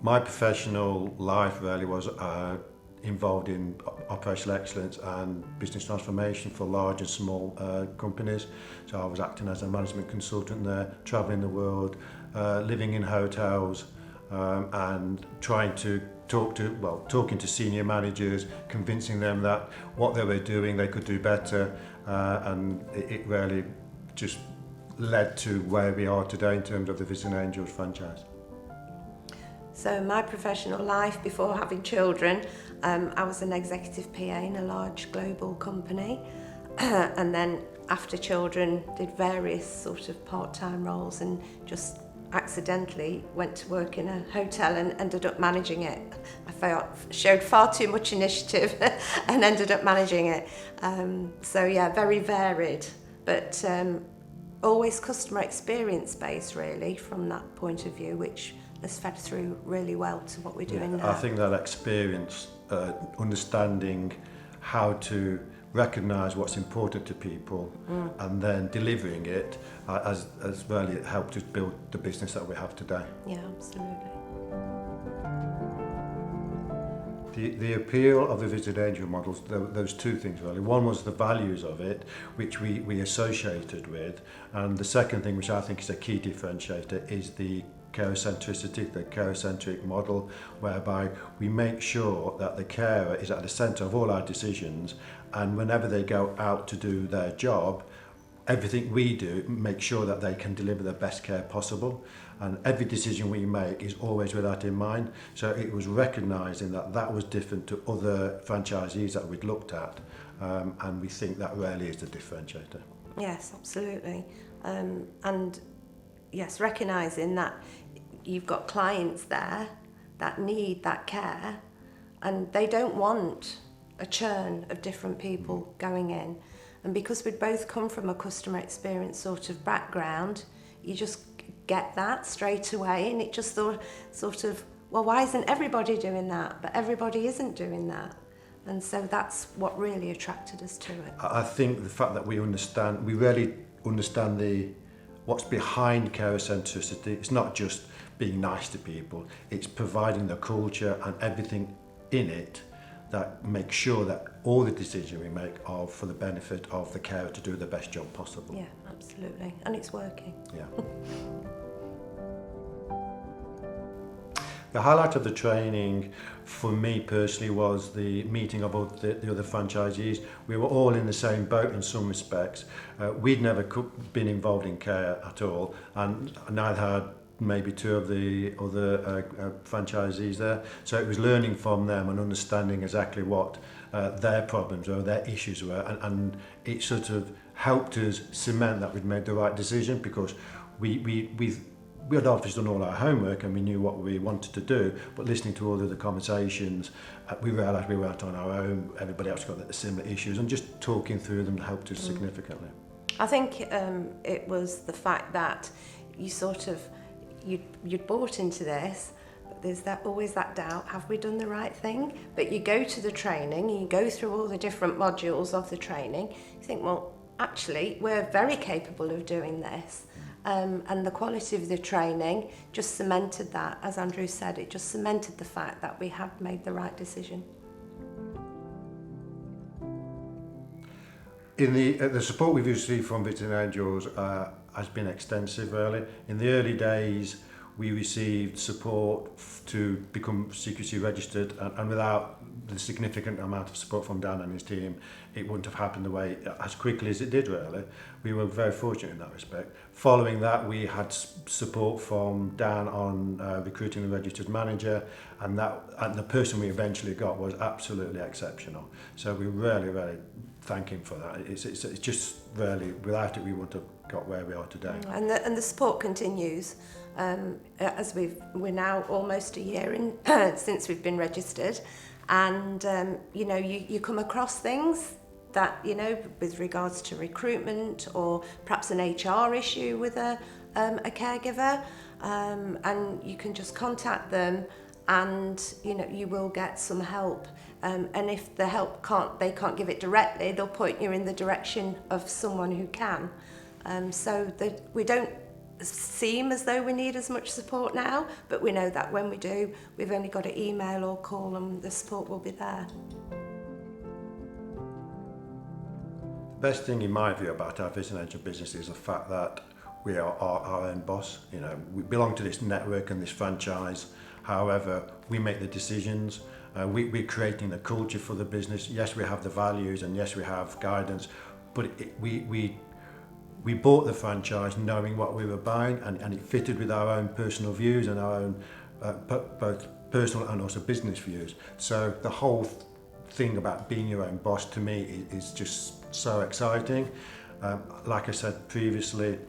My professional life really was involved in operational excellence and business transformation for large and small companies. So I was acting as a management consultant there, travelling the world, living in hotels, and trying to talking to senior managers, convincing them that what they were doing they could do better, and it really just led to where we are today in terms of the Visiting Angels franchise. So my professional life before having children, I was an executive PA in a large global company, and then after children did various sort of part-time roles and just accidentally went to work in a hotel and ended up managing it. Showed far too much initiative and ended up managing it. So yeah, very varied, but always customer experience based really from that point of view, which has fed through really well to what we're doing now. I think that experience, understanding how to recognise what's important to people and then delivering it has really helped us build the business that we have today. Yeah, absolutely. The appeal of the Visiting Angel models, those two things really. One was the values of it, which we associated with, and the second thing, which I think is a key differentiator, is the carer-centricity, the carer-centric model, whereby we make sure that the carer is at the centre of all our decisions, and whenever they go out to do their job, everything we do make sure that they can deliver the best care possible, and every decision we make is always with that in mind. So it was recognising that that was different to other franchisees that we'd looked at, and we think that really is the differentiator. Yes, absolutely. And yes, recognising that you've got clients there that need that care, and they don't want a churn of different people going in. And because we'd both come from a customer experience sort of background, you just get that straight away, and it just sort of, well, why isn't everybody doing that? But everybody isn't doing that. And so that's what really attracted us to it. I think the fact that we really understand what's behind carer-centricity. It's not just being nice to people, it's providing the culture and everything in it that makes sure that all the decisions we make are for the benefit of the carer to do the best job possible. Yeah, absolutely. And it's working. Yeah. The highlight of the training for me personally was the meeting of all the other franchisees. We were all in the same boat in some respects. We'd never been involved in care at all, and neither had maybe two of the other franchisees there. So it was learning from them and understanding exactly what their problems or their issues were, and it sort of helped us cement that we'd made the right decision, because we had obviously done all our homework and we knew what we wanted to do, but listening to all of the conversations, we realised we weren't on our own. Everybody else got similar issues, and just talking through them helped us significantly. I think it was the fact that you sort of, you'd bought into this, but there's always that doubt, have we done the right thing? But you go to the training, you go through all the different modules of the training, you think, well, actually, we're very capable of doing this. And the quality of the training just cemented that, as Andrew said, it just cemented the fact that we had made the right decision. In the support we've received from Visiting Angels has been extensive, really. In the early days, we received support to become CQC registered, and without the significant amount of support from Dan and his team, it wouldn't have happened the way as quickly as it did, really. We were very fortunate in that respect. Following that, we had support from Dan on recruiting a registered manager, and the person we eventually got was absolutely exceptional. So we really thank him for that. It's just really, without it, we wouldn't have got where we are today. And the support continues. As we're now almost a year in since we've been registered, and you come across things that, with regards to recruitment or perhaps an HR issue with a caregiver, and you can just contact them, and you will get some help. And if the help they can't give it directly, they'll point you in the direction of someone who can. So that we don't seem as though we need as much support now, but we know that when we do, we've only got to email or call and the support will be there. The best thing in my view about our residential business is the fact that we are our own boss. You know, we belong to this network and this franchise. However, we make the decisions. We're creating the culture for the business. Yes, we have the values and yes, we have guidance, but we bought the franchise knowing what we were buying, and it fitted with our own personal views and our own both personal and also business views. So the whole thing about being your own boss to me is just so exciting. Like I said previously,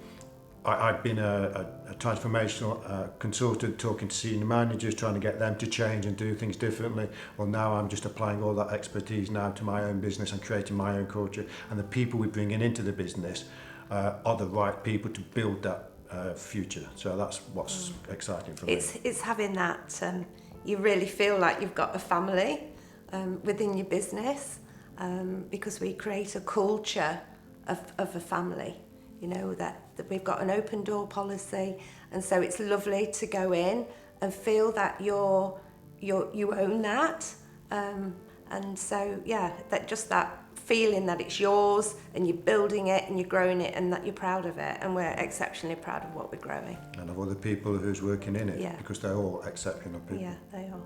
I've been a transformational consultant, talking to senior managers, trying to get them to change and do things differently. Well, now I'm just applying all that expertise now to my own business and creating my own culture. And the people we're bringing into the business are the right people to build that future. So that's what's exciting for me. It's having that, you really feel like you've got a family within your business, because we create a culture of a family. You know, that we've got an open door policy, and so it's lovely to go in and feel that you own that, and so yeah, that just that feeling that it's yours and you're building it and you're growing it and that you're proud of it, and we're exceptionally proud of what we're growing. And of other people who's working in it, Yeah. because they're all exceptional people. Yeah, they are.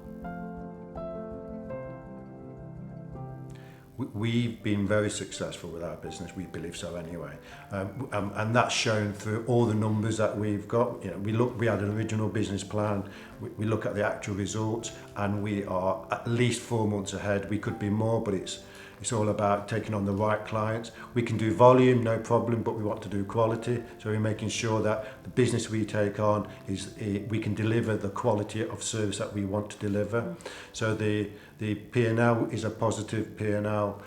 We've been very successful with our business, we believe so anyway, and that's shown through all the numbers that we've got. You know, we had an original business plan, we look at the actual results, and we are at least 4 months ahead. We could be more, but it's all about taking on the right clients. We can do volume, no problem, but we want to do quality. So we're making sure that the business we take on we can deliver the quality of service that we want to deliver. So the P&L is a positive P&L.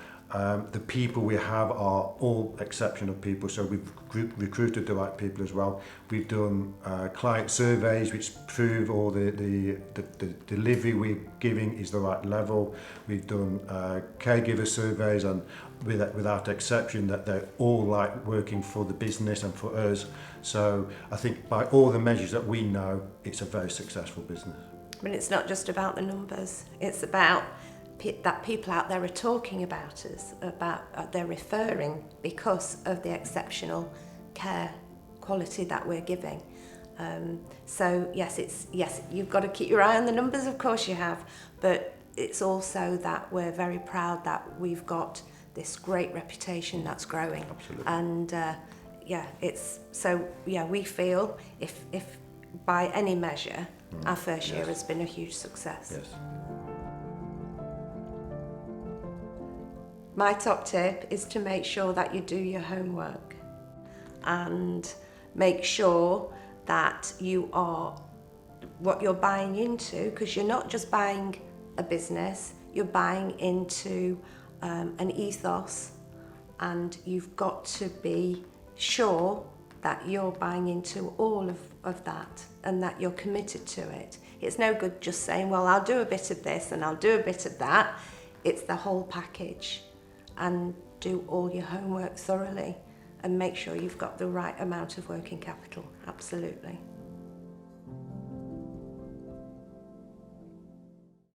The people we have are all exceptional people, so we've recruited the right people as well. We've done client surveys which prove all the delivery we're giving is the right level. We've done caregiver surveys, and without exception that they're all like working for the business and for us. So I think by all the measures that we know, it's a very successful business. But it's not just about the numbers, it's about that people out there are talking about us, they're referring because of the exceptional care quality that we're giving. So yes, you've got to keep your eye on the numbers, of course you have, but it's also that we're very proud that we've got this great reputation that's growing. Absolutely. And we feel if by any measure our first year has been a huge success. Yes. My top tip is to make sure that you do your homework and make sure that you are what you're buying into, because you're not just buying a business, you're buying into an ethos, and you've got to be sure that you're buying into all of that and that you're committed to it. It's no good just saying, well, I'll do a bit of this and I'll do a bit of that. It's the whole package. And do all your homework thoroughly and make sure you've got the right amount of working capital. Absolutely.